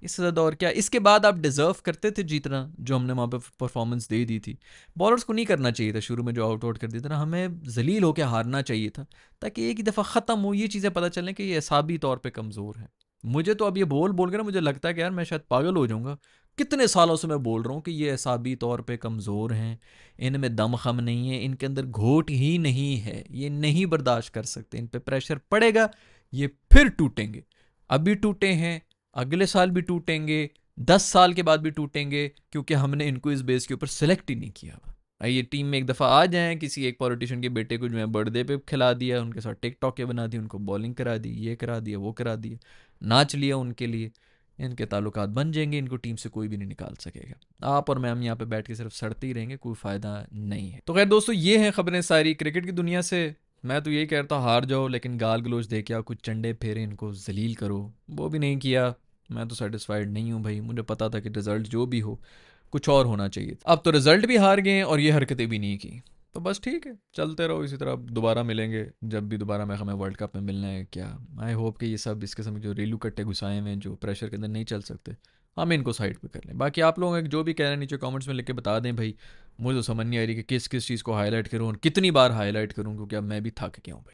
इससे ज़्यादा और क्या। इसके बाद आप डिज़र्व करते थे जीतना, जो हमने वहाँ पे परफॉर्मेंस दे दी थी। बॉलर्स को नहीं करना चाहिए था शुरू में जो आउट कर दिया था ना, हमें जलील होकर हारना चाहिए था, ताकि एक ही दफ़ा ख़त्म हो, ये चीज़ें पता चलें कि ये असाबी तौर पे कमज़ोर है। मुझे तो अब ये बोल बोल कर ना मुझे लगता है कि यार मैं शायद पागल हो जाऊँगा। कितने सालों से मैं बोल रहा हूँ कि ये असाबी तौर पे कमज़ोर हैं, इनमें दम खम नहीं है, इनके अंदर घोट ही नहीं है, ये नहीं बर्दाश्त कर सकते, इन पे प्रेशर पड़ेगा, ये फिर टूटेंगे। अभी टूटे हैं, अगले साल भी टूटेंगे, 10 साल के बाद भी टूटेंगे, क्योंकि हमने इनको इस बेस के ऊपर सेलेक्ट ही नहीं किया। ये टीम में एक दफ़ा आ जाएं, किसी एक पॉलिटिशियन के बेटे को जो है बर्थडे पे खिला दिया, उनके साथ टिकटॉक के बना दी, उनको बॉलिंग करा दी, ये करा दिया, वो करा दिया, नाच लिया उनके लिए, इनके ताल्लुकात बन जाएंगे, इनको टीम से कोई भी नहीं निकाल सकेगा। आप और मैं हम यहाँ पे बैठ के सिर्फ सड़ते ही रहेंगे, कोई फ़ायदा नहीं है। तो खैर दोस्तों, ये हैं खबरें सारी क्रिकेट की दुनिया से। मैं तो यही कहता हार जाओ, लेकिन गाल गलोच दे के आओ, कुछ चंडे फेरे इनको जलील करो, वो भी नहीं किया। मैं तो सेटिस्फाइड नहीं हूँ भाई, मुझे पता था कि रिज़ल्ट जो भी हो कुछ और होना चाहिए। अब तो रिज़ल्ट भी हार गए हैं और ये हरकतें भी नहीं की, तो बस ठीक है, चलते रहो इसी तरह। दोबारा मिलेंगे जब भी दोबारा मैं हमें वर्ल्ड कप में मिलना है क्या। आई होप कि ये सब इस किस्म के जो रेलू कट्टे घुसाए हुए हैं, जो प्रेशर के अंदर नहीं चल सकते, हम इनको साइड पे कर लें। बाकी आप लोग जो भी कह रहे हैं नीचे कमेंट्स में लिख के बता दें भाई। मुझे तो समझ नहीं आ रही कि किस किस चीज़ को हाईलाइट करूँ और कितनी बार हाईलाइट करूँ, क्योंकि अब मैं भी थक गया हूँ भाई।